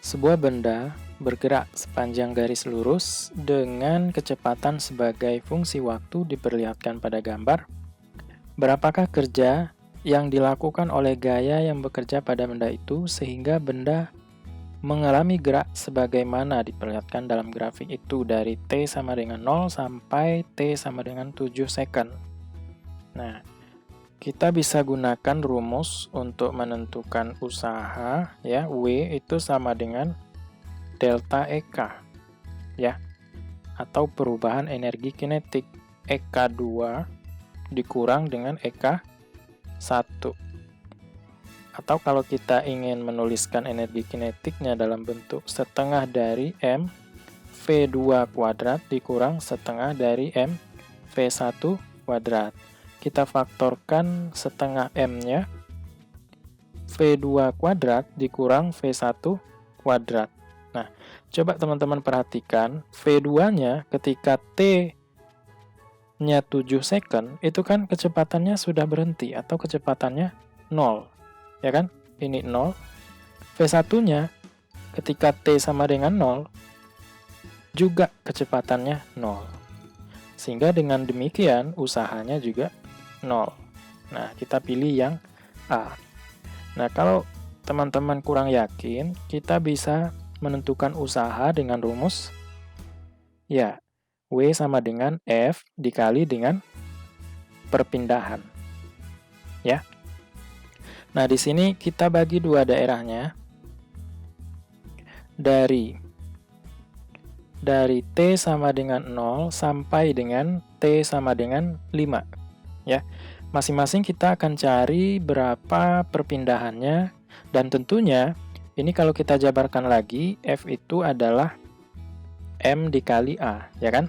Sebuah benda bergerak sepanjang garis lurus dengan kecepatan sebagai fungsi waktu diperlihatkan pada gambar. Berapakah kerja yang dilakukan oleh gaya yang bekerja pada benda itu sehingga benda mengalami gerak sebagaimana diperlihatkan dalam grafik itu dari T sama dengan 0 sampai T sama dengan 7 second. Nah, kita bisa gunakan rumus untuk menentukan usaha, ya. W itu sama dengan delta EK, ya, atau perubahan energi kinetik EK2 dikurang dengan EK1. Atau kalau kita ingin menuliskan energi kinetiknya dalam bentuk setengah dari M V2 kuadrat dikurang setengah dari M V1 kuadrat. Kita faktorkan setengah M-nya, V2 kuadrat dikurang V1 kuadrat. Nah, coba teman-teman perhatikan, V2-nya ketika T-nya 7 second, itu kan kecepatannya sudah berhenti, atau kecepatannya 0. Ya kan? Ini 0. V1-nya ketika T sama dengan 0, juga kecepatannya 0. Sehingga dengan demikian, usahanya juga 0. Nah, kita pilih yang A. Nah, kalau teman-teman kurang yakin, kita bisa menentukan usaha dengan rumus, ya, W sama dengan F dikali dengan perpindahan. Ya. Nah, di sini kita bagi dua daerahnya. Dari T sama dengan 0 sampai dengan T sama dengan 5. Ya. Masing-masing kita akan cari berapa perpindahannya, dan tentunya ini kalau kita jabarkan lagi, F itu adalah M dikali A, ya kan?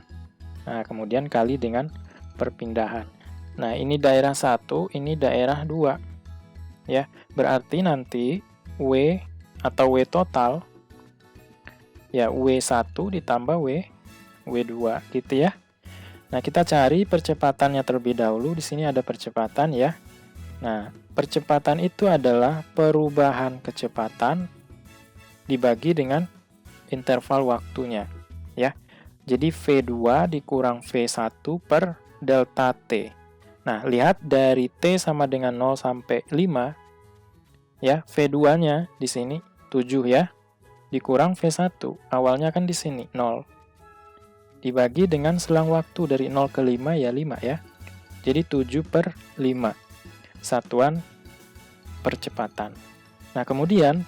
Nah, kemudian kali dengan perpindahan. Nah, ini daerah 1, ini daerah 2. Ya, berarti nanti W atau W total, ya, W1 ditambah W2 gitu ya. Nah, kita cari percepatannya terlebih dahulu. Di sini ada percepatan ya. Nah, percepatan itu adalah perubahan kecepatan dibagi dengan interval waktunya, ya. Jadi V2 dikurang V1 per delta T. Nah, lihat dari T sama dengan 0 sampai 5, ya, V2-nya di sini 7 ya, dikurang V1. Awalnya kan di sini 0. Dibagi dengan selang waktu dari 0 ke 5 ya 5 ya. Jadi 7 per 5. Satuan percepatan. Nah, kemudian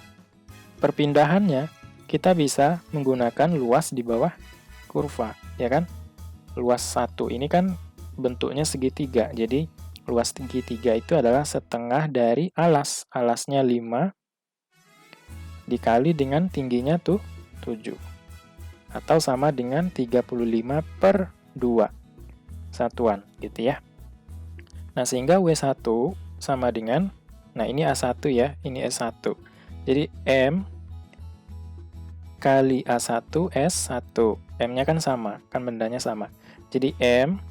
perpindahannya kita bisa menggunakan luas di bawah kurva, ya kan? Luas 1 ini kan bentuknya segitiga. Jadi luas segitiga itu adalah setengah dari alas. Alasnya 5 dikali dengan tingginya tuh 7. Atau sama dengan 35 per 2 satuan, gitu ya. Nah, sehingga W1 sama dengan, nah ini A1 ya, ini S1. Jadi M kali A1 S1. M-nya kan sama, kan bendanya sama. Jadi M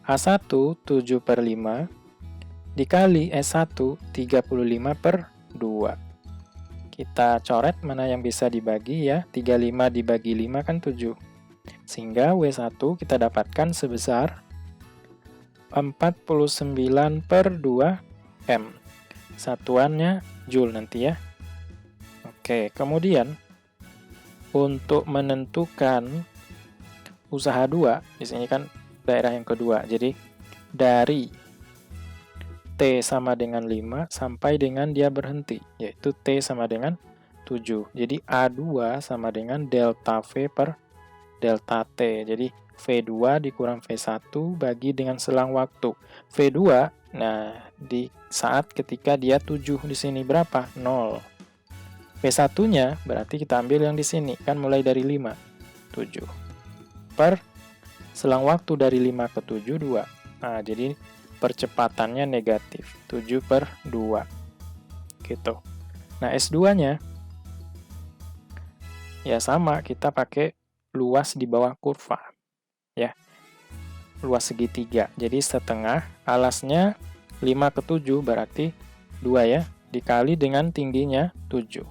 A1 7 per 5 dikali S1 35 per 2. Kita coret mana yang bisa dibagi ya. 35 dibagi 5 kan 7. Sehingga W1 kita dapatkan sebesar 49 per 2 M. Satuannya Joule nanti ya. Oke, kemudian untuk menentukan usaha 2, di sini kan daerah yang kedua. Jadi dari T sama dengan 5 sampai dengan dia berhenti, yaitu T sama dengan 7. Jadi A2 sama dengan delta V per delta T. Jadi V2 dikurang V1 bagi dengan selang waktu. V2, nah di saat ketika dia 7 di sini berapa? 0. V1-nya berarti kita ambil yang di sini, kan mulai dari 5. 7. Per selang waktu dari 5 ke 7, 2. Nah, jadi percepatannya negatif, 7 per 2. Gitu. Nah, S2-nya, ya sama, kita pakai luas di bawah kurva. Ya, luas segitiga. Jadi setengah, alasnya 5 ke 7, berarti 2 ya, dikali dengan tingginya 7.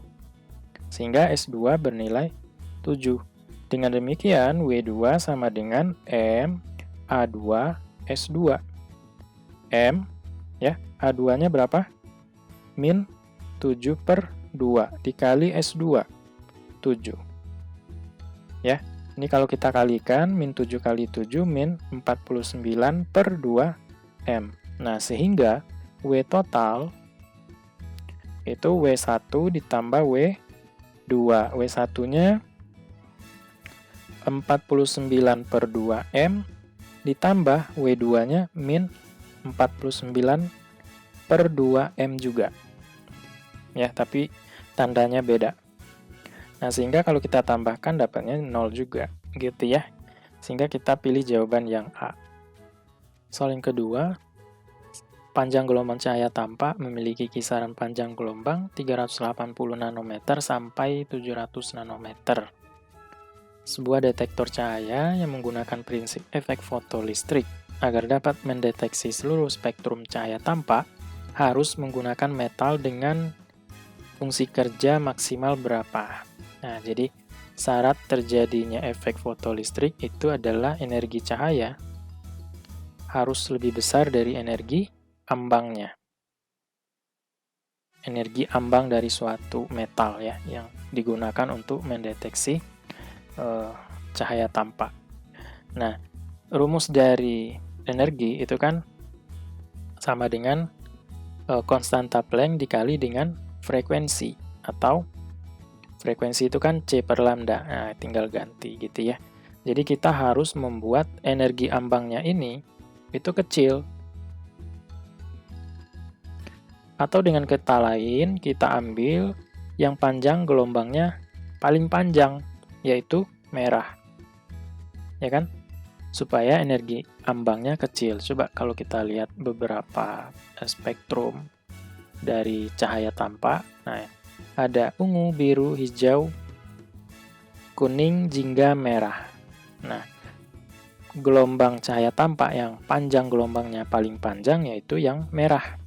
sehingga S2 bernilai 7. Dengan demikian, W2 sama dengan M A2 S2. M, ya, A2-nya berapa? Min 7 per 2 dikali S2, 7. Ya, ini kalau kita kalikan, min 7 kali 7, min 49 per 2 M. Nah, sehingga W total itu W1 ditambah W2. W1-nya 49 per 2M ditambah W2-nya min 49 per 2M juga. Ya, tapi tandanya beda. Nah, sehingga kalau kita tambahkan dapatnya 0 juga, gitu ya. Sehingga kita pilih jawaban yang A. Soal yang kedua, panjang gelombang cahaya tampak memiliki kisaran panjang gelombang 380 nanometer sampai 700 nanometer. Sebuah detektor cahaya yang menggunakan prinsip efek fotolistrik agar dapat mendeteksi seluruh spektrum cahaya tampak harus menggunakan metal dengan fungsi kerja maksimal berapa. Nah, jadi syarat terjadinya efek fotolistrik itu adalah energi cahaya harus lebih besar dari energi ambangnya. Energi ambang dari suatu metal ya yang digunakan untuk mendeteksi cahaya tampak. Nah, rumus dari energi itu kan sama dengan konstanta Planck dikali dengan frekuensi, atau frekuensi itu kan C per lambda. Nah, tinggal ganti gitu ya. Jadi kita harus membuat energi ambangnya ini itu kecil. Atau dengan kata lain, kita ambil yang panjang gelombangnya paling panjang, yaitu merah. Ya kan? Supaya energi ambangnya kecil. Coba kalau kita lihat beberapa spektrum dari cahaya tampak. Nah, ada ungu, biru, hijau, kuning, jingga, merah. Nah, gelombang cahaya tampak yang panjang gelombangnya paling panjang yaitu yang merah.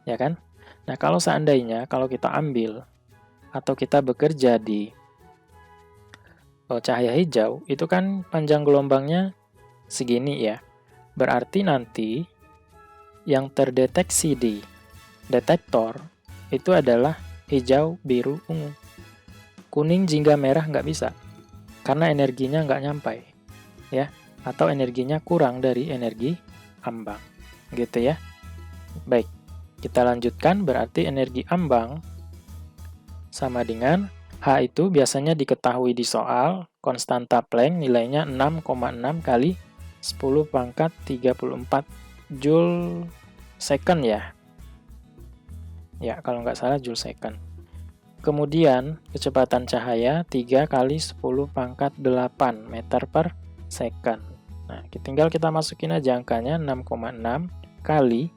Ya kan? Nah, kalau seandainya kalau kita ambil atau kita bekerja di cahaya hijau, itu kan panjang gelombangnya segini ya. Berarti nanti yang terdeteksi di detektor itu adalah hijau, biru, ungu. Kuning, jingga, merah nggak bisa, karena energinya nggak nyampai. Ya, atau energinya kurang dari energi ambang. Gitu ya. Baik, kita lanjutkan, berarti energi ambang sama dengan H itu biasanya diketahui di soal, konstanta Planck nilainya 6,6 kali 10 pangkat 34 Joule second ya. Ya, kalau nggak salah Joule second. Kemudian, kecepatan cahaya 3 kali 10 pangkat 8 meter per second. Nah, tinggal kita masukin aja angkanya 6,6 kali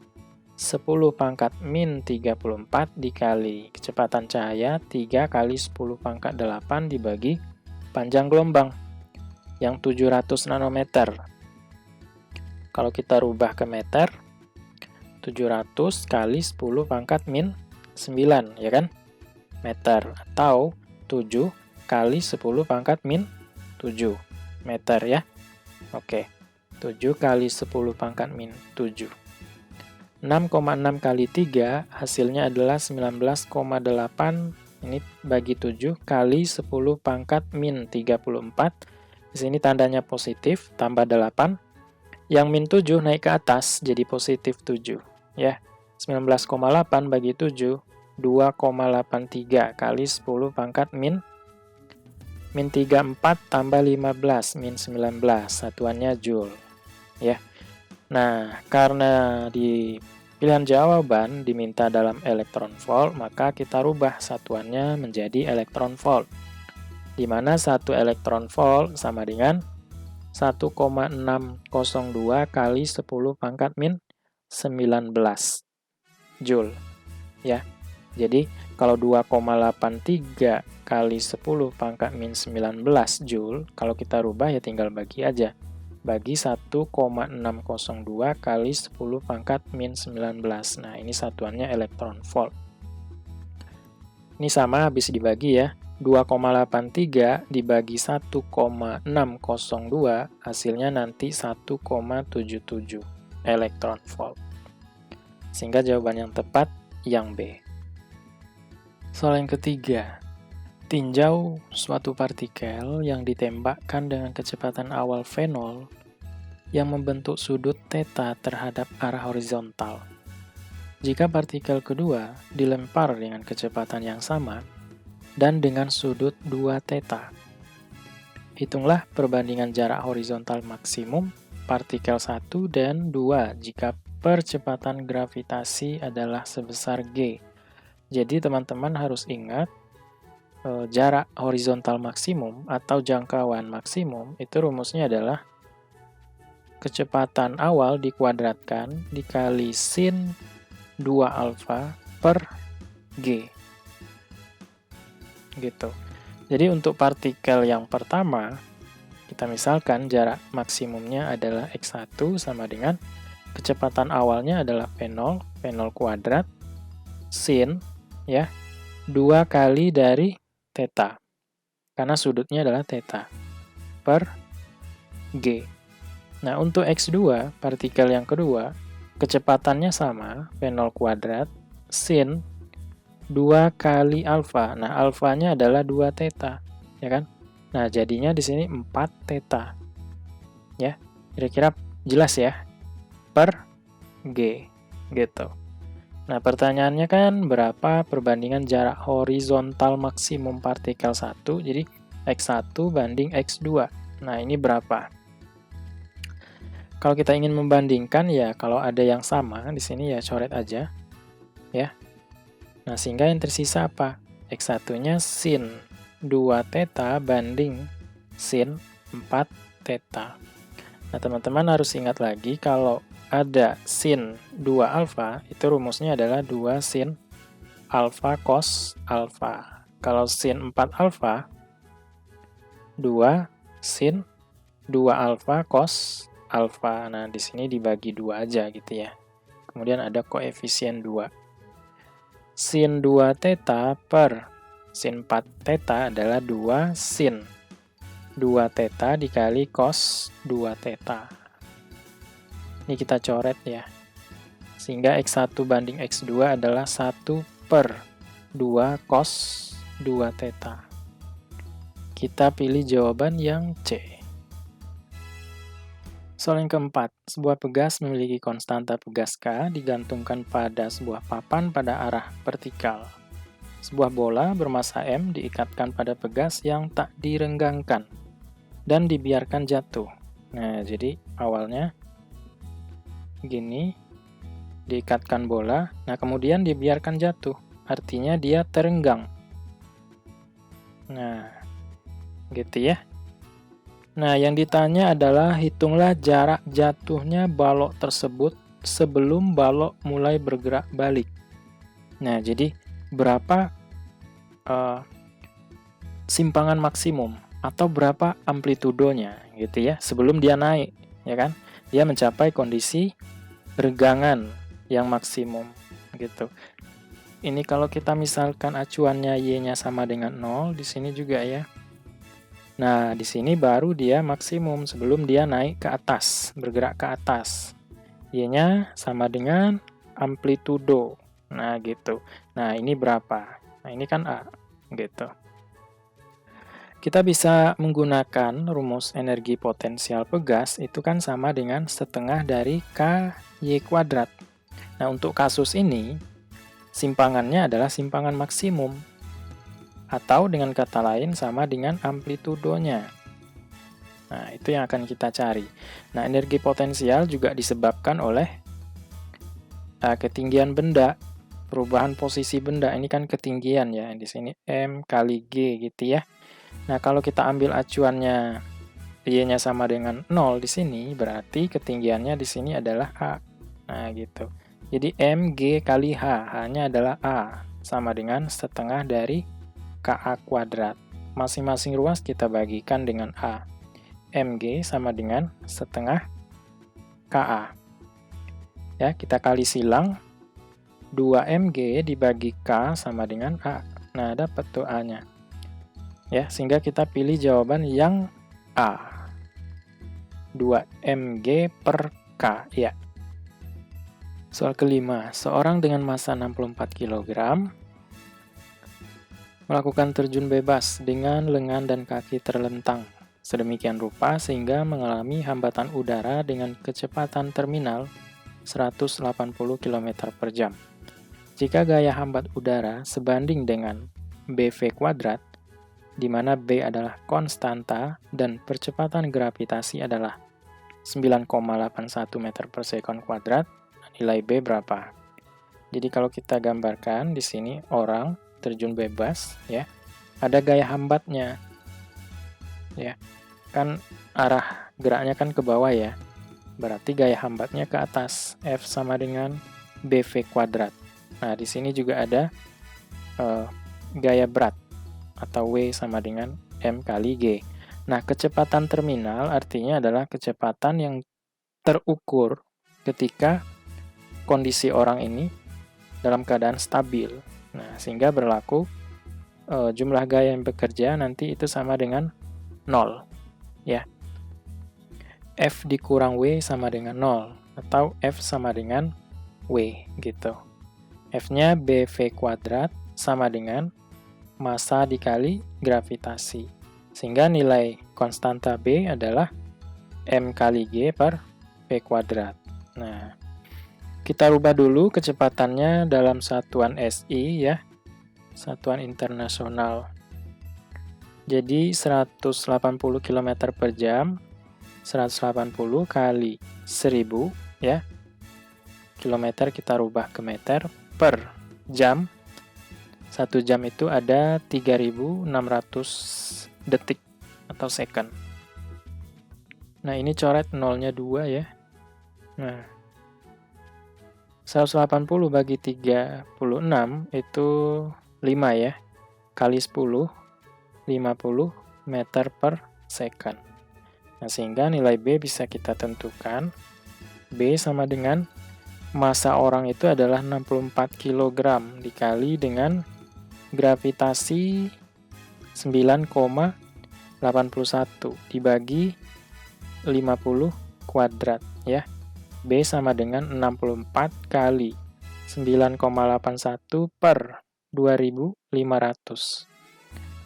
10 pangkat min 34 dikali kecepatan cahaya 3 kali 10 pangkat 8 dibagi panjang gelombang yang 700 nanometer. Kalau kita rubah ke meter, 700 kali 10 pangkat min 9, ya kan? Meter, atau 7 kali 10 pangkat min 7 meter ya. Oke, 7 kali 10 pangkat min 7. 6,6 kali 3 hasilnya adalah 19,8, ini bagi 7 kali 10 pangkat min 34. Di sini tandanya positif, tambah 8. Yang min 7 naik ke atas jadi positif 7 ya. 19,8 bagi 7, 2,83 kali 10 pangkat min 34 tambah 15 min 19, satuannya Joule ya. Nah, karena di pilihan jawaban diminta dalam elektron volt, maka kita rubah satuannya menjadi elektron volt, di mana 1 elektron volt sama dengan 1,602 kali 10 pangkat min 19 Joule ya. Jadi kalau 2,83 kali 10 pangkat min 19 Joule, kalau kita rubah ya tinggal bagi aja. Bagi 1,602 kali 10 pangkat min 19. Nah, ini satuannya elektron volt. Ini sama habis dibagi ya. 2,83 dibagi 1,602 hasilnya nanti 1,77 elektron volt. Sehingga jawaban yang tepat yang B. Soal yang ketiga. Tinjau suatu partikel yang ditembakkan dengan kecepatan awal V0 yang membentuk sudut theta terhadap arah horizontal. Jika partikel kedua dilempar dengan kecepatan yang sama dan dengan sudut 2 theta. Hitunglah perbandingan jarak horizontal maksimum partikel 1 dan 2 jika percepatan gravitasi adalah sebesar G. Jadi teman-teman harus ingat jarak horizontal maksimum atau jangkauan maksimum itu rumusnya adalah kecepatan awal dikuadratkan dikali sin 2 alfa per G. Gitu. Jadi untuk partikel yang pertama, kita misalkan jarak maksimumnya adalah X1 sama dengan kecepatan awalnya adalah V0, V0 kuadrat, sin, ya, 2 kali dari theta, karena sudutnya adalah theta, per G. Nah, untuk X2, partikel yang kedua, kecepatannya sama, V0 kuadrat, sin, 2 kali alfa. Nah, alfanya adalah 2 theta, ya kan? Nah, jadinya di sini 4 theta. Ya, kira-kira jelas ya? Per G, gitu. Nah, pertanyaannya kan berapa perbandingan jarak horizontal maksimum partikel 1? Jadi, X1 banding X2. Nah, ini berapa? Kalau kita ingin membandingkan, ya kalau ada yang sama, di sini ya coret aja. Ya. Nah, sehingga yang tersisa apa? X1-nya sin 2 theta banding sin 4 theta. Nah, teman-teman harus ingat lagi kalau ada sin 2 alfa, itu rumusnya adalah 2 sin alfa cos alfa. Kalau sin 4 alfa, 2 sin 2 alfa cos alfa. Nah, di sini dibagi 2 aja gitu ya. Kemudian ada koefisien 2. Sin 2 theta per sin 4 theta adalah 2 sin 2 theta dikali cos 2 theta. Ini kita coret ya. Sehingga X1 banding X2 adalah 1 per 2 cos 2 theta. Kita pilih jawaban yang C. Soal yang keempat, sebuah pegas memiliki konstanta pegas K digantungkan pada sebuah papan pada arah vertikal. Sebuah bola bermasa M diikatkan pada pegas yang tak direnggangkan dan dibiarkan jatuh. Nah, jadi awalnya gini, diikatkan bola, nah kemudian dibiarkan jatuh, artinya dia terenggang. Nah, gitu ya. Nah, yang ditanya adalah hitunglah jarak jatuhnya balok tersebut sebelum balok mulai bergerak balik. Nah, jadi berapa simpangan maksimum atau berapa amplitudonya gitu ya sebelum dia naik, ya kan? Dia mencapai kondisi regangan yang maksimum gitu. Ini kalau kita misalkan acuannya Y-nya sama dengan 0, di sini juga ya. Nah, di sini baru dia maksimum sebelum dia naik ke atas, bergerak ke atas. Y-nya sama dengan amplitudo. Nah, gitu. Nah, ini berapa? Nah, ini kan A, gitu. Kita bisa menggunakan rumus energi potensial pegas, itu kan sama dengan setengah dari KY kuadrat. Nah, untuk kasus ini, simpangannya adalah simpangan maksimum. Atau dengan kata lain sama dengan amplitudonya. Nah, itu yang akan kita cari. Nah, energi potensial juga disebabkan oleh ketinggian benda, perubahan posisi benda. Ini kan ketinggian ya, di sini M kali G gitu ya. Nah, kalau kita ambil acuannya Y-nya sama dengan 0 di sini, berarti ketinggiannya di sini adalah A. Nah, gitu. Jadi MG kali H, H-nya adalah A, sama dengan setengah dari KA kuadrat. Masing-masing ruas kita bagikan dengan A. MG sama dengan setengah KA. Ya, kita kali silang. 2MG dibagi K sama dengan A. Nah, dapat tuh A-nya. Ya, sehingga kita pilih jawaban yang A. 2 mg per K, ya. Soal kelima, seorang dengan massa 64 kg melakukan terjun bebas dengan lengan dan kaki terlentang sedemikian rupa sehingga mengalami hambatan udara dengan kecepatan terminal 180 km per jam. Jika gaya hambat udara sebanding dengan BV kuadrat, di mana B adalah konstanta dan percepatan gravitasi adalah 9,81 meter per sekon kuadrat, nilai B berapa? Jadi kalau kita gambarkan di sini orang terjun bebas, ya, ada gaya hambatnya, ya, kan arah geraknya kan ke bawah ya, berarti gaya hambatnya ke atas, F sama dengan BV kuadrat. Nah, di sini juga ada gaya berat, atau W sama dengan M kali G. Nah, kecepatan terminal artinya adalah kecepatan yang terukur ketika kondisi orang ini dalam keadaan stabil. Nah, sehingga berlaku jumlah gaya yang bekerja nanti itu sama dengan 0. Ya. F dikurang W sama dengan 0. Atau F sama dengan W gitu. F-nya BV kuadrat sama dengan massa dikali gravitasi. Sehingga nilai konstanta B adalah M kali G per V kuadrat. Nah, kita rubah dulu kecepatannya dalam satuan SI ya, satuan internasional. Jadi 180 km per jam, 180 kali 1000 ya. Kilometer kita rubah ke meter per jam. 1 jam itu ada 3600 detik atau second. Nah, ini coret nolnya 2 ya. Nah, 180 bagi 36 itu 5 ya. Kali 10, 50 meter per second. Nah, sehingga nilai B bisa kita tentukan. B sama dengan massa orang itu adalah 64 kg dikali dengan gravitasi 9,81 dibagi 50 kuadrat ya. B sama dengan 64 kali 9,81 per 2500.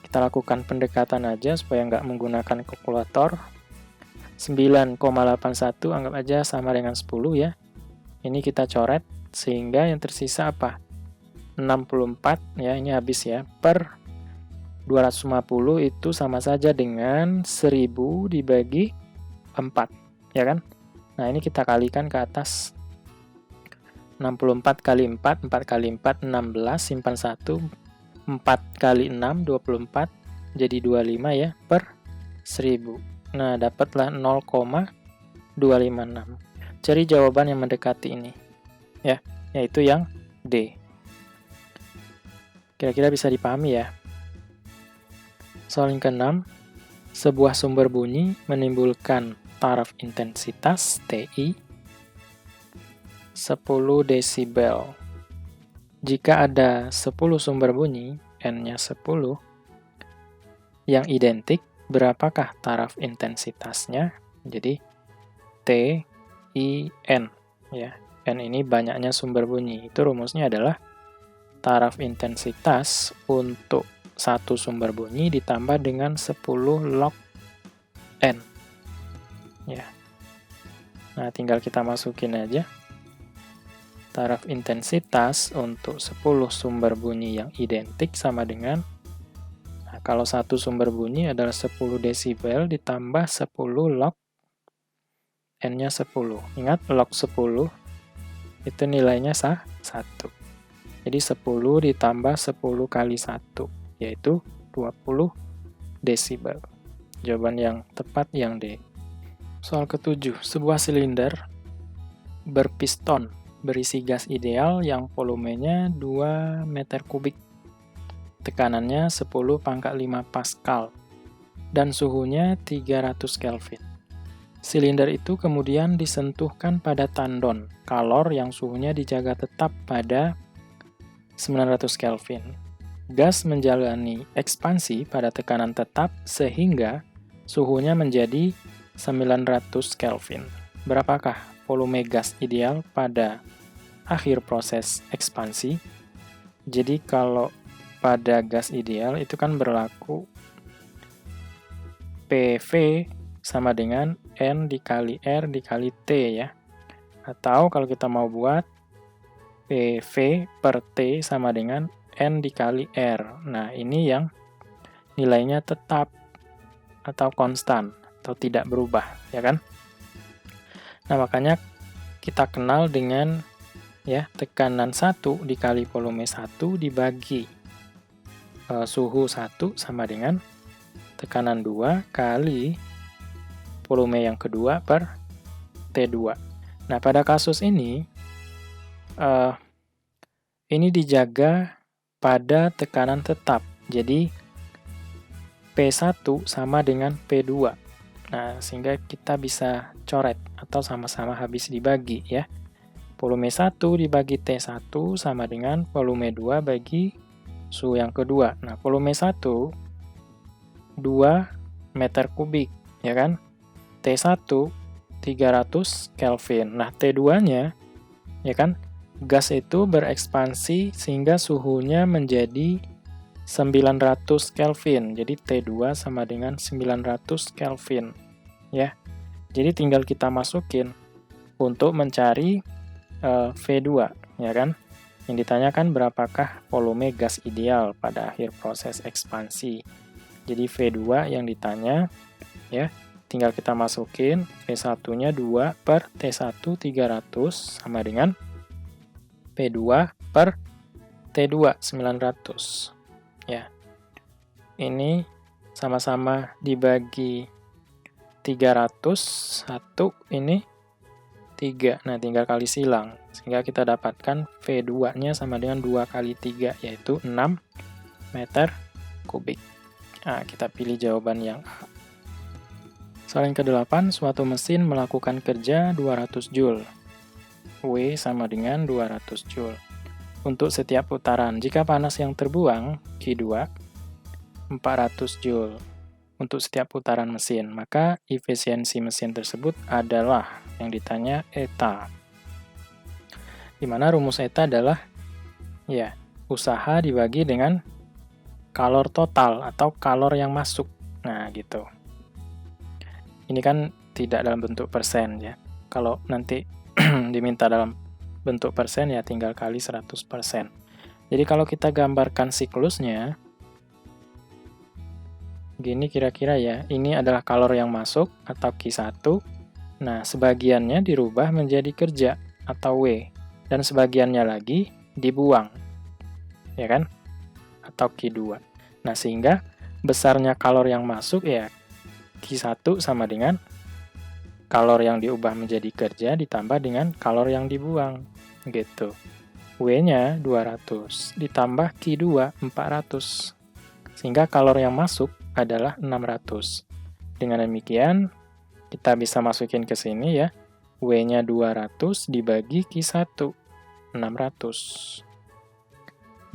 Kita lakukan pendekatan aja supaya nggak menggunakan kalkulator. 9,81 anggap aja sama dengan 10 ya. Ini kita coret sehingga yang tersisa apa? 64 ya, ini habis ya, per 250 itu sama saja dengan 1000 dibagi 4, ya kan? Nah, ini kita kalikan ke atas. 64 kali 4, 4 kali 4, 16, simpan 1, 4 kali 6, 24, jadi 25 ya, per 1000. Nah, dapatlah 0,256. Cari jawaban yang mendekati ini, ya, yaitu yang D. Kira-kira bisa dipahami ya. Soal yang ke-6, sebuah sumber bunyi menimbulkan taraf intensitas TI 10 desibel. Jika ada 10 sumber bunyi, N-nya 10, yang identik, berapakah taraf intensitasnya? Jadi, T, I, N. Ya. N ini banyaknya sumber bunyi. Itu rumusnya adalah taraf intensitas untuk satu sumber bunyi ditambah dengan 10 log N. Ya. Nah, tinggal kita masukin aja. Taraf intensitas untuk 10 sumber bunyi yang identik sama dengan, nah, kalau satu sumber bunyi adalah 10 desibel ditambah 10 log N-nya 10. Ingat, log 10 itu nilainya 1. Jadi 10 ditambah 10 kali 1, yaitu 20 desibel. Jawaban yang tepat yang D. Soal ke-7, sebuah silinder berpiston berisi gas ideal yang volumenya 2 meter kubik. Tekanannya 10 pangkat 5 Pascal dan suhunya 300 Kelvin. Silinder itu kemudian disentuhkan pada tandon kalor yang suhunya dijaga tetap pada 900 Kelvin. gas menjalani ekspansi pada tekanan tetap sehingga suhunya menjadi 900 Kelvin. Berapakah volume gas ideal pada akhir proses ekspansi? Jadi kalau pada gas ideal itu kan berlaku PV sama dengan N dikali R dikali T ya. Atau kalau kita mau buat PV per T sama dengan N dikali R. Nah, ini yang nilainya tetap atau konstan atau tidak berubah, ya kan? Nah, makanya kita kenal dengan ya tekanan 1 dikali volume 1 dibagi suhu 1 sama dengan tekanan 2 kali volume yang kedua per T2. Nah, pada kasus ini dijaga pada tekanan tetap. Jadi, P1 sama dengan P2. Nah, sehingga kita bisa coret atau sama-sama habis dibagi ya. Volume 1 dibagi T1 sama dengan volume 2 bagi suhu yang kedua. Nah, volume 1 2 meter kubik, ya kan? T1 300 Kelvin. Nah, T2-nya ya kan? Gas itu berekspansi sehingga suhunya menjadi 900 Kelvin. Jadi T2 sama dengan 900 Kelvin. Ya. Jadi tinggal kita masukin untuk mencari V2, ya kan? Yang ditanyakan berapakah volume gas ideal pada akhir proses ekspansi. Jadi V2 yang ditanya, ya, tinggal kita masukin V1-nya 2 per T1 300 sama dengan P2 per T2 900. Ya. Ini sama-sama dibagi 300, 1 ini 3. Nah, tinggal kali silang. Sehingga kita dapatkan V2-nya sama dengan 2 kali 3, yaitu 6 meter kubik. Nah, kita pilih jawaban yang A. Soal yang ke-8, suatu mesin melakukan kerja 200 Joule. W sama dengan 200 Joule. Untuk setiap putaran, jika panas yang terbuang, Q2, 400 Joule. Untuk setiap putaran mesin, maka efisiensi mesin tersebut adalah yang ditanya eta. Di mana rumus eta adalah ya, usaha dibagi dengan kalor total atau kalor yang masuk. Nah, gitu. Ini kan tidak dalam bentuk persen ya. Kalau nanti diminta dalam bentuk persen ya tinggal kali 100%. Jadi kalau kita gambarkan siklusnya, gini kira-kira ya, ini adalah kalor yang masuk atau Q1. Nah, sebagiannya dirubah menjadi kerja atau W. Dan sebagiannya lagi dibuang. Ya kan? Atau Q2. Nah, sehingga besarnya kalor yang masuk ya Q1 sama dengan kalor yang diubah menjadi kerja ditambah dengan kalor yang dibuang. Gitu. W-nya 200 ditambah Q2 400. Sehingga kalor yang masuk adalah 600. Dengan demikian, kita bisa masukin ke sini ya. W-nya 200 dibagi Q1, 600.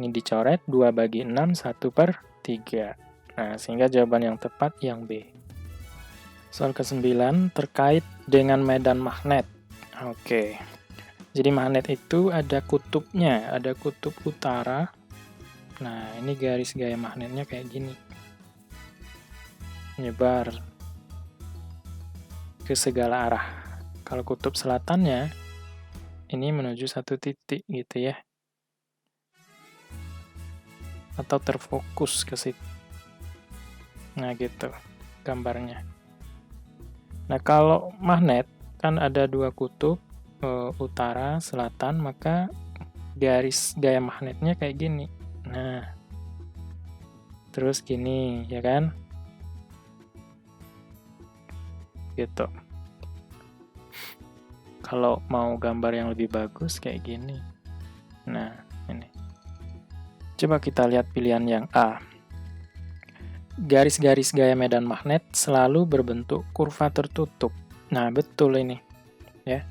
Ini dicoret, 2 bagi 6, 1/3. Nah, sehingga jawaban yang tepat yang B. Soal ke-9, terkait dengan medan magnet. Oke. Jadi magnet itu ada kutubnya, ada kutub utara. Nah, ini garis gaya magnetnya kayak gini. Nyebar ke segala arah. Kalau kutub selatannya, ini menuju satu titik gitu ya. Atau terfokus ke situ. Nah, gitu gambarnya. Nah, kalau magnet kan ada dua kutub, utara, selatan, maka garis gaya magnetnya kayak gini. Nah, terus gini, ya kan? Gitu. Kalau mau gambar yang lebih bagus kayak gini. Nah, ini. Coba kita lihat pilihan yang A. Garis-garis gaya medan magnet selalu berbentuk kurva tertutup. Nah, betul ini. Ya,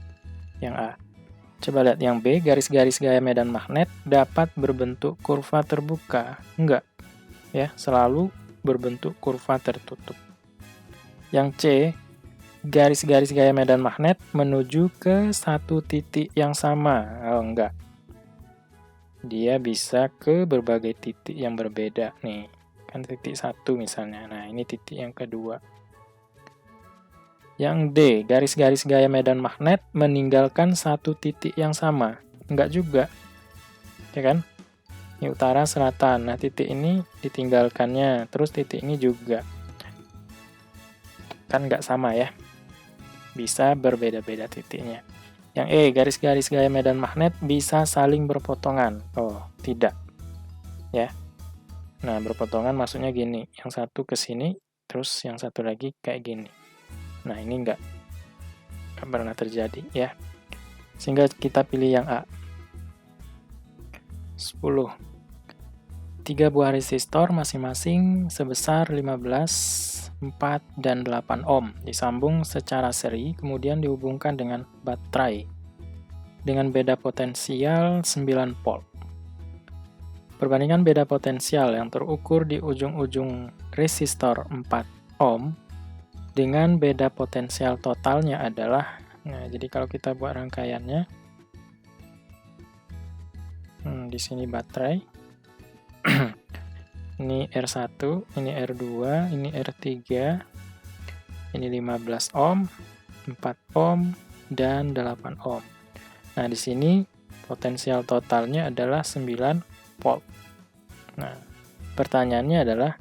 yang A. Coba lihat yang B, garis-garis gaya medan magnet dapat berbentuk kurva terbuka. Enggak, ya, selalu berbentuk kurva tertutup. Yang C, garis-garis gaya medan magnet menuju ke satu titik yang sama. Oh, enggak. Dia bisa ke berbagai titik yang berbeda nih. Kan titik 1 misalnya. Nah, ini titik yang kedua. Yang D, garis-garis gaya medan magnet meninggalkan satu titik yang sama. Enggak juga, ya kan? Ini utara, selatan. Nah, titik ini ditinggalkannya, terus titik ini juga. Kan enggak sama ya. Bisa berbeda-beda titiknya. Yang E, garis-garis gaya medan magnet bisa saling berpotongan. Oh, tidak. Ya. Nah, berpotongan maksudnya gini. Yang satu ke sini, terus yang satu lagi kayak gini. Nah, ini enggak pernah terjadi ya. Sehingga kita pilih yang A. 10. 3 buah resistor masing-masing sebesar 15, 4, dan 8 ohm disambung secara seri, kemudian dihubungkan dengan baterai dengan beda potensial 9 volt. Perbandingan beda potensial yang terukur di ujung-ujung resistor 4 ohm dengan beda potensial totalnya adalah, nah jadi kalau kita buat rangkaiannya, di sini baterai, ini R1, ini R2, ini R3, ini 15 ohm, 4 ohm, dan 8 ohm. Nah, di sini potensial totalnya adalah 9 volt. Nah, pertanyaannya adalah,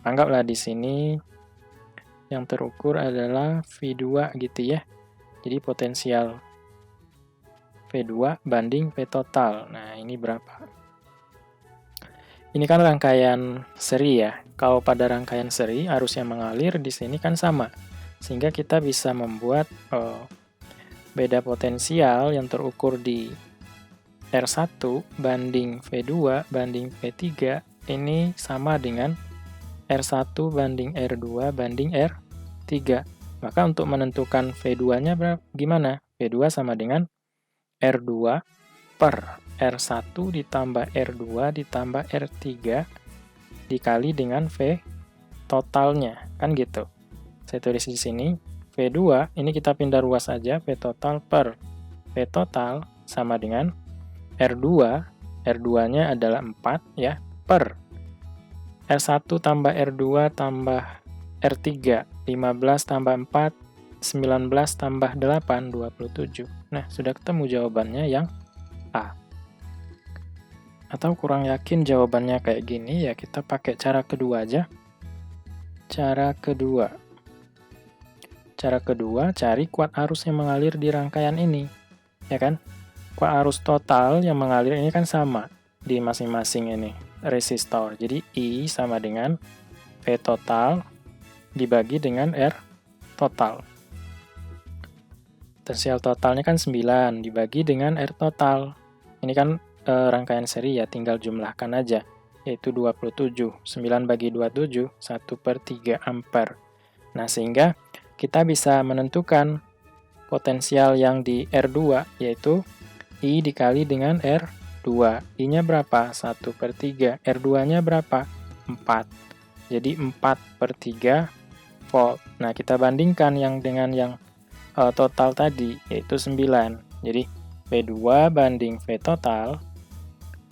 anggaplah di sini yang terukur adalah V2 gitu ya. Jadi potensial V2 banding V total. Nah, ini berapa? Ini kan rangkaian seri ya. Kalau pada rangkaian seri, arus yang mengalir di sini kan sama. Sehingga kita bisa membuat beda potensial yang terukur di R1 banding V2 banding V3 ini sama dengan R1 banding R2 banding R3. Maka untuk menentukan V2-nya gimana? V2 sama dengan R2 per R1 ditambah R2 ditambah R3 dikali dengan V totalnya. Kan gitu. Saya tulis di sini. V2, ini kita pindah ruas aja, V total per V total sama dengan R2, R2-nya adalah 4 ya, per R1 tambah R2 tambah R3, 15 tambah 4, 19 tambah 8, 27. Nah, sudah ketemu jawabannya yang A. Atau kurang yakin jawabannya kayak gini, ya kita pakai cara kedua aja. Cara kedua, cari kuat arus yang mengalir di rangkaian ini. Ya kan? Kuat arus total yang mengalir ini kan sama di masing-masing ini resistor. Jadi I sama dengan V total dibagi dengan R total. Potensial totalnya kan 9 dibagi dengan R total. Ini kan rangkaian seri ya, tinggal jumlahkan aja. Yaitu 27. 9 bagi 27, 1/3 ampere. Nah, sehingga kita bisa menentukan potensial yang di R2, yaitu I dikali dengan R2. I-nya berapa? 1/3. R2-nya berapa? 4. Jadi 4/3 volt. Nah, kita bandingkan yang dengan yang total tadi, yaitu 9. Jadi, V2 banding V total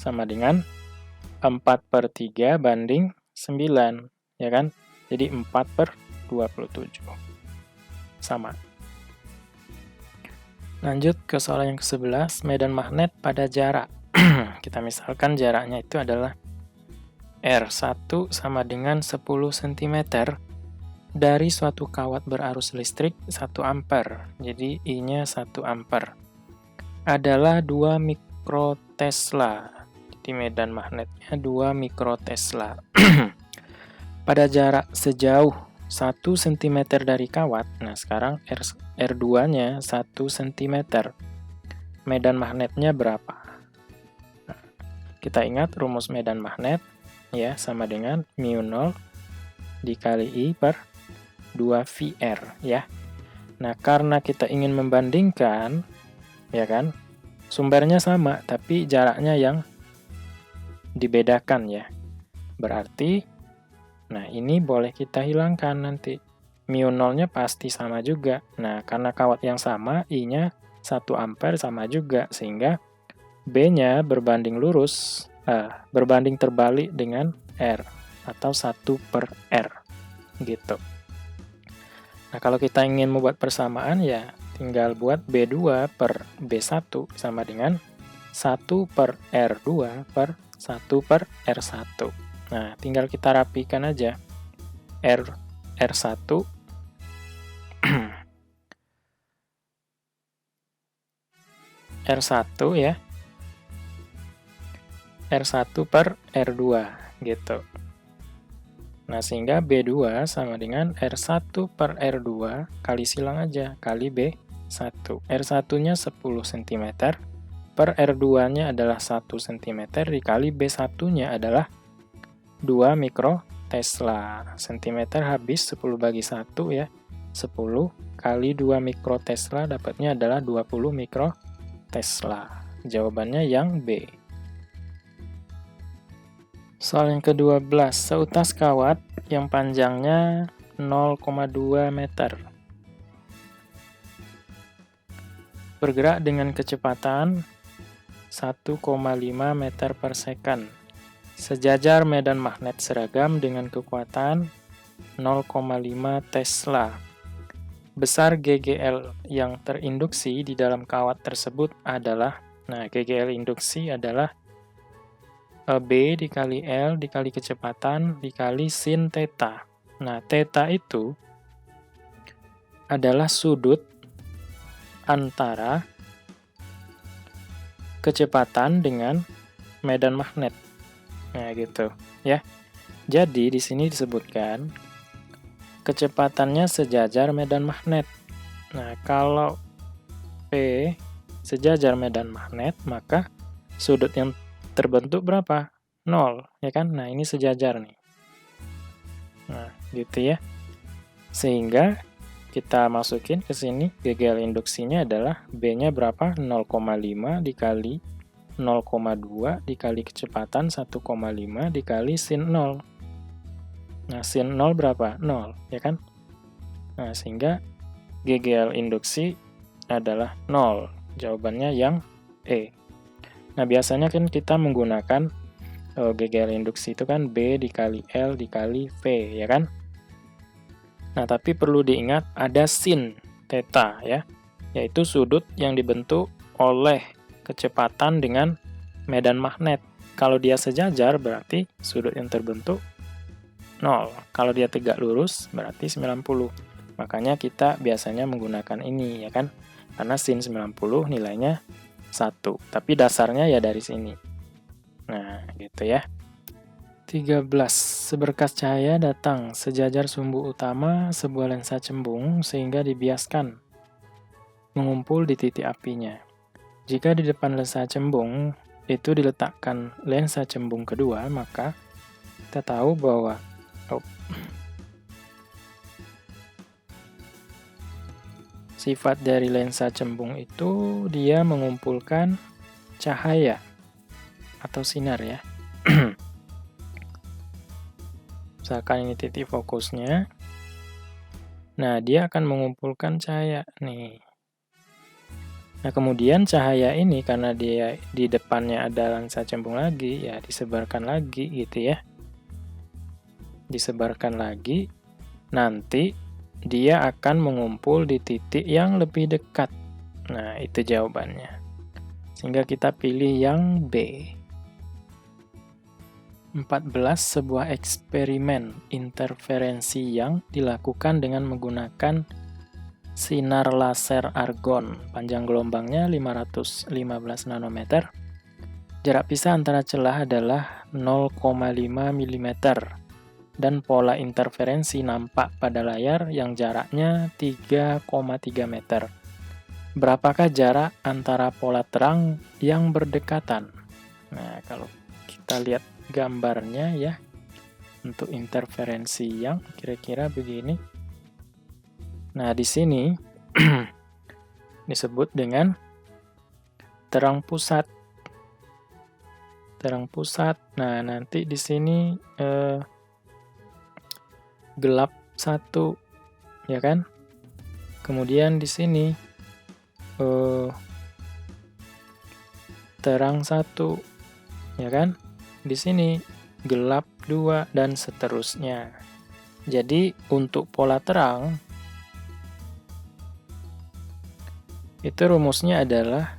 sama dengan 4/3 banding 9. Ya kan? Jadi, 4/27. Sama. Lanjut ke soal yang ke-11, medan magnet pada jarak. Kita misalkan jaraknya itu adalah R1 sama dengan 10 cm dari suatu kawat berarus listrik 1 ampere. Jadi I-nya 1 ampere. Adalah 2 mikrotesla. Jadi medan magnetnya 2 mikrotesla. Pada jarak sejauh 1 cm dari kawat. Nah, sekarang R2-nya 1 cm. Medan magnetnya berapa? Nah, kita ingat rumus medan magnet ya, sama dengan μ0 dikali I per 2VR ya. Nah, karena kita ingin membandingkan ya kan? Sumbernya sama, tapi jaraknya yang dibedakan ya. Berarti, nah ini boleh kita hilangkan nanti. Mu nolnya pasti sama juga. Nah, karena kawat yang sama, I-nya 1 ampere sama juga, sehingga B-nya berbanding lurus, berbanding terbalik dengan R, atau 1 per R, gitu. Nah, kalau kita ingin membuat persamaan, ya tinggal buat B2 per B1 sama dengan 1 per R2 per 1 per R1. Nah, tinggal kita rapikan aja. R1 R1 ya. R1 per R2 gitu. Nah, sehingga B2 sama dengan R1 per R2 kali silang aja, kali B1. R1-nya 10 cm, per R2-nya adalah 1 cm, dikali B1-nya adalah 2 mikrotesla. Cm habis 10 bagi 1 ya, 10 kali 2 mikrotesla dapatnya adalah 20 mikrotesla. Jawabannya yang B. Soal yang ke-12, seutas kawat yang panjangnya 0,2 meter. Bergerak dengan kecepatan 1,5 meter per second. Sejajar medan magnet seragam dengan kekuatan 0,5 Tesla. Besar GGL yang terinduksi di dalam kawat tersebut adalah, nah GGL induksi adalah B dikali L dikali kecepatan dikali sin theta. Nah, theta itu adalah sudut antara kecepatan dengan medan magnet. Nah, gitu ya. Jadi di sini disebutkan kecepatannya sejajar medan magnet. Nah, kalau P sejajar medan magnet, maka sudut yang terbentuk berapa? 0, ya kan? Nah, ini sejajar nih. Nah, gitu ya. Sehingga kita masukin ke sini, GGL induksinya adalah B-nya berapa? 0,5 dikali 0,2 dikali kecepatan 1,5 dikali sin 0. Nah, sin 0 berapa? 0, ya kan? Nah, sehingga GGL induksi adalah 0. Jawabannya yang E. Nah, biasanya kan kita menggunakan GGL induksi itu kan B dikali L dikali V, ya kan? Nah, tapi perlu diingat ada sin theta ya, yaitu sudut yang dibentuk oleh kecepatan dengan medan magnet. Kalau dia sejajar berarti sudut yang terbentuk 0. Kalau dia tegak lurus berarti 90. Makanya kita biasanya menggunakan ini ya kan, karena sin 90 nilainya 1, tapi dasarnya ya dari sini. Nah, gitu ya. 13. Seberkas cahaya datang sejajar sumbu utama sebuah lensa cembung sehingga dibiaskan mengumpul di titik apinya. Jika di depan lensa cembung itu diletakkan lensa cembung kedua, maka kita tahu bahwa sifat dari lensa cembung itu dia mengumpulkan cahaya atau sinar ya. Misalkan ini titik fokusnya. Nah, dia akan mengumpulkan cahaya nih. Nah, kemudian cahaya ini karena dia di depannya ada lensa cembung lagi, ya disebarkan lagi gitu ya. Disebarkan lagi, nanti dia akan mengumpul di titik yang lebih dekat. Nah, itu jawabannya. Sehingga kita pilih yang B. 14. Sebuah eksperimen interferensi yang dilakukan dengan menggunakan sinar laser argon. Panjang gelombangnya 515 nanometer. Jarak pisah antara celah adalah 0,5 mm. Dan pola interferensi nampak pada layar yang jaraknya 3,3 meter. Berapakah jarak antara pola terang yang berdekatan? Nah, kalau kita lihat gambarnya ya, untuk interferensi yang kira-kira begini. Nah, di sini disebut dengan terang pusat. Terang pusat. Nah, nanti di sini gelap 1, ya kan? Kemudian di sini terang 1, ya kan? Di sini gelap 2 dan seterusnya. Jadi untuk pola terang itu rumusnya adalah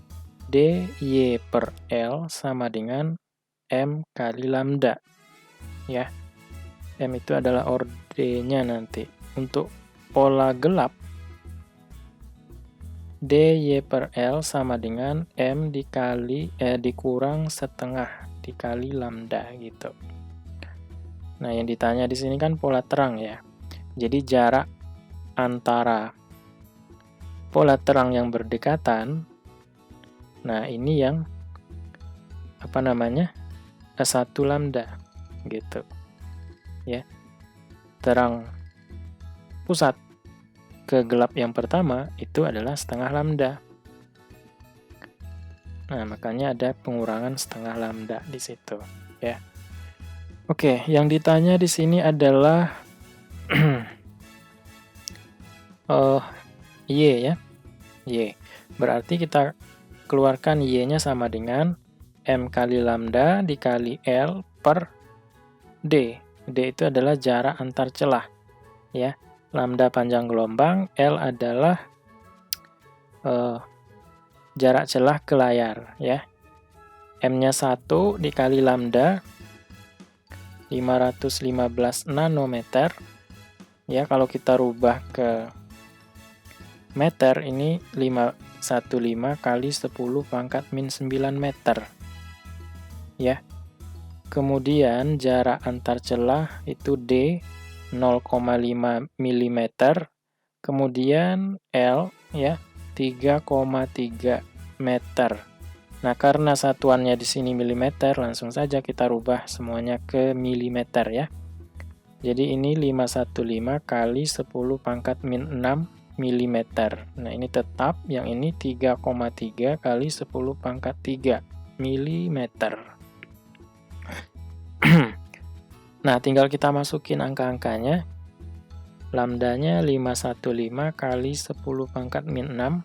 dy per L sama dengan M kali lambda. Ya. M itu adalah ordenya nanti. Untuk pola gelap dy per L sama dengan M dikurang setengah dikali lambda gitu. Nah, yang ditanya di sini kan pola terang ya. Jadi jarak antara pola terang yang berdekatan, nah ini yang apa namanya? 1 lambda gitu. Ya. Terang pusat ke gelap yang pertama itu adalah setengah lambda. Nah, makanya ada pengurangan setengah lambda di situ, ya. Oke, yang ditanya di sini adalah Y ya. Y. Berarti kita keluarkan Y-nya sama dengan M kali lambda dikali L per D. D itu adalah jarak antar celah, ya. Lambda panjang gelombang, L adalah jarak celah ke layar, ya. M-nya 1 dikali lambda 515 nanometer. Ya, kalau kita rubah ke meter ini 515 kali 10 pangkat min 9 meter. Ya. Kemudian jarak antar celah itu D 0,5 mm. Kemudian L ya 3,3 meter. Nah, karena satuannya di sini milimeter, langsung saja kita rubah semuanya ke milimeter ya. Jadi ini 515 kali 10 pangkat min 6 milimeter. Nah, ini tetap, yang ini 3,3 kali 10 pangkat 3 milimeter. Nah, tinggal kita masukin angka-angkanya. Lambdanya 515 kali 10 pangkat min 6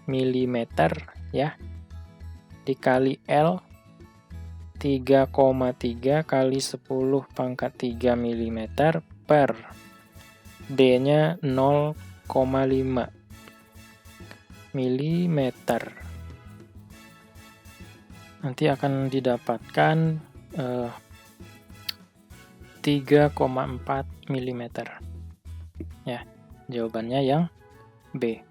milimeter ya. Dikali L 3,3 kali 10 pangkat 3 mm per D-nya 0,5 mm. Nanti akan didapatkan 3,4 mm. Ya, jawabannya yang B.